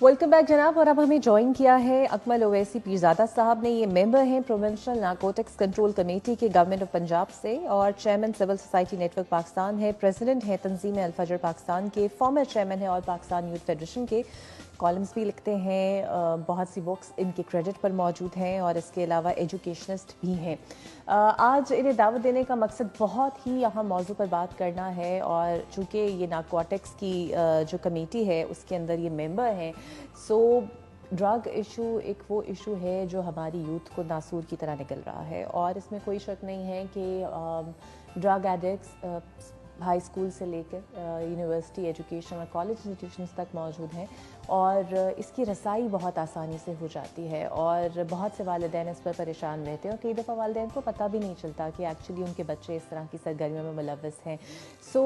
Welcome back जनाब। और अब हमें ज्वाइन किया है अकमल ओवैसी पीरजादा साहब ने। ये मेंबर हैं प्रोविंशियल नारकोटिक्स कंट्रोल कमेटी के गवर्नमेंट ऑफ पंजाब से और chairman civil society network Pakistan है, प्रेसिडेंट है तंजीम अल फजर पाकिस्तान के, फॉर्मर चेयरमैन है और पाकिस्तान यूथ फेडरेशन के। कॉलम्स भी लिखते हैं, बहुत सी बुक्स इनके क्रेडिट पर मौजूद हैं और इसके अलावा एजुकेशनिस्ट भी हैं। आज इन्हें दावत देने का मकसद बहुत ही अहम मौजू पर बात करना है और चूँकि ये नारकोटिक्स की जो कमेटी है उसके अंदर ये मेंबर हैं, सो ड्रग इशू एक वो इशू है जो हमारी यूथ को नासूर की तरह निकल रहा है और इसमें कोई शक नहीं है कि ड्रग एडिक्ट्स हाई स्कूल से लेकर यूनिवर्सिटी एजुकेशन और कॉलेज इंस्टीट्यूशंस तक मौजूद हैं और इसकी रसाई बहुत आसानी से हो जाती है और बहुत से वालिदैन इस पर परेशान रहते हैं और कई दफ़ा वालिदैन को पता भी नहीं चलता कि एक्चुअली उनके बच्चे इस तरह की सरगर्मियों में मुलव्वस हैं। सो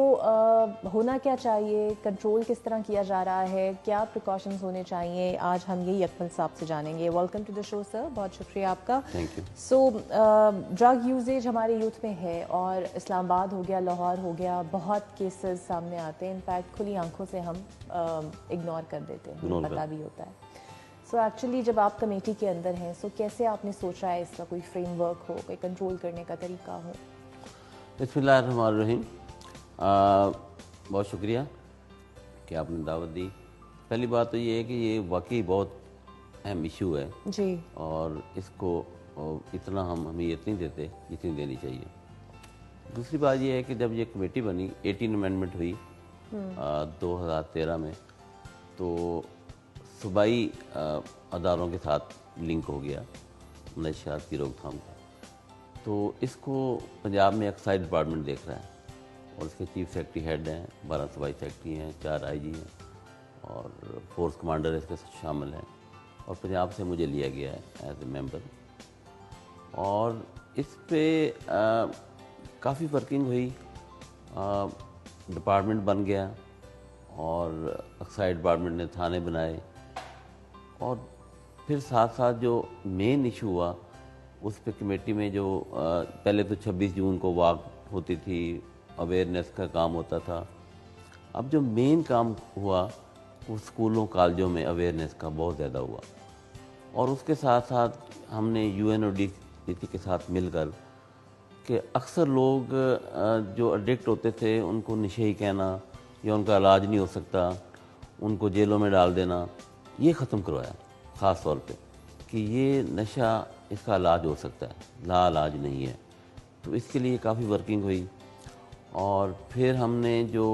होना क्या चाहिए, कंट्रोल किस तरह किया जा रहा है, क्या प्रिकॉशंस होने चाहिए, आज हम यही अकमल साहब से जानेंगे। Welcome to the show sir, बहुत शुक्रिया आपका। Thank you. So drug usages हमारे यूथ में है और इस्लामाबाद हो गया, लाहौर हो गया, बहुत केसेस सामने आते हैं। इनफैक्ट खुली आंखों से हम इग्नोर कर देते हैं, पता भी होता है। सो एक्चुअली जब आप कमेटी के अंदर हैं, सो कैसे आपने सोचा है इसका कोई फ्रेमवर्क हो, कोई कंट्रोल करने का तरीका हो? बिस्मिल्लाहिर्रहमानिर्रहीम। बहुत शुक्रिया कि आपने दावत दी। पहली बात तो ये है कि ये वाकई बहुत अहम इशू है जी, और इसको इतना हम अहमियत नहीं देते जितनी देनी चाहिए। दूसरी बात यह है कि जब ये कमेटी बनी, 18 अमेंडमेंट हुई 2013 में, तो सूबाई अदारों के साथ लिंक हो गया नशात की रोकथाम का। तो इसको पंजाब में एक्साइज डिपार्टमेंट देख रहा है और इसके चीफ सेक्रेटरी हेड हैं, 12 सूबाई सेक्रेटरी हैं, 4 IG हैं और फोर्स कमांडर इसके शामिल हैं और पंजाब से मुझे लिया गया है एज ए मेंबर। और इस पर काफ़ी वर्किंग हुई, डिपार्टमेंट बन गया और एक्साइज डिपार्टमेंट ने थाने बनाए और फिर साथ साथ जो मेन इशू हुआ उस पे कमेटी में जो पहले तो 26 जून को वॉक होती थी, अवेयरनेस का काम होता था। अब जो मेन काम हुआ वो स्कूलों कॉलेजों में अवेयरनेस का बहुत ज़्यादा हुआ और उसके साथ साथ हमने UNODC के साथ मिलकर कि अक्सर लोग जो एडिक्ट होते थे उनको नशे ही कहना या उनका इलाज नहीं हो सकता, उनको जेलों में डाल देना, ये ख़त्म करवाया ख़ास तौर पे कि ये नशा इसका इलाज हो सकता है, ला इलाज नहीं है। तो इसके लिए काफ़ी वर्किंग हुई और फिर हमने जो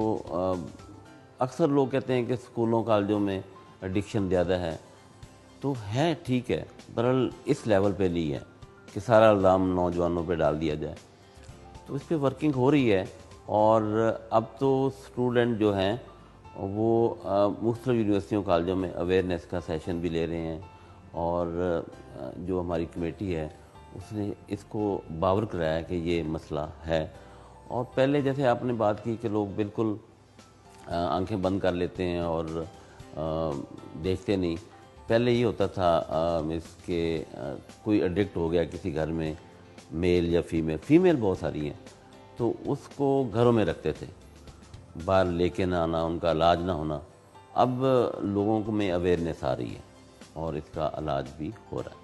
अक्सर लोग कहते हैं कि स्कूलों कॉलेजों में एडिक्शन ज़्यादा है, तो है ठीक है, बहरहाल इस लेवल पे नहीं है कि सारा इल्ज़ाम नौजवानों पे डाल दिया जाए। तो इस पे वर्किंग हो रही है और अब तो स्टूडेंट जो हैं वो मुख्तलिफ यूनिवर्सिटियों कॉलेजों में अवेयरनेस का सेशन भी ले रहे हैं और जो हमारी कमेटी है उसने इसको बावर कराया कि ये मसला है। और पहले जैसे आपने बात की कि लोग बिल्कुल आंखें बंद कर लेते हैं और देखते नहीं। पहले ये होता था इसके कोई एडिक्ट हो गया किसी घर में, मेल या फीमेल बहुत सारी हैं, तो उसको घरों में रखते थे, बाहर लेके ना आना, उनका इलाज ना होना। अब लोगों को में अवेयरनेस आ रही है और इसका इलाज भी हो रहा है।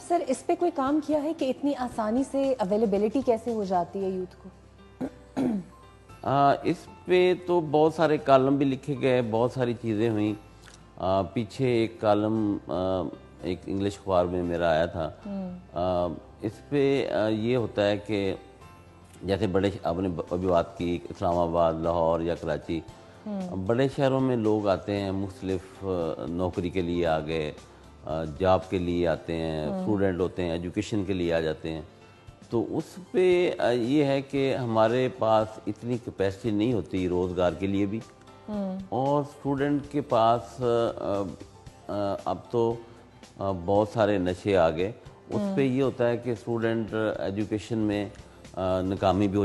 सर इस पे कोई काम किया है कि इतनी आसानी से अवेलेबिलिटी कैसे हो जाती है यूथ को? इस पे तो बहुत सारे कॉलम भी लिखे गए, बहुत सारी चीज़ें हुई। पीछे एक कॉलम एक इंग्लिश अखबार में मेरा आया था। इस पे ये होता है कि जैसे बड़े, आपने अभी बात की इस्लामाबाद, लाहौर या कराची, बड़े शहरों में लोग आते हैं, मुख्तलिफ नौकरी के लिए आ गए, जॉब के लिए आते हैं, स्टूडेंट होते हैं, एजुकेशन के लिए आ जाते हैं। तो उस पे ये है कि हमारे पास इतनी कैपेसिटी नहीं होती रोज़गार के लिए भी और स्टूडेंट के पास अब तो बहुत सारे नशे आ गए। उस पे ये होता है कि स्टूडेंट एजुकेशन में नाकामी भी हो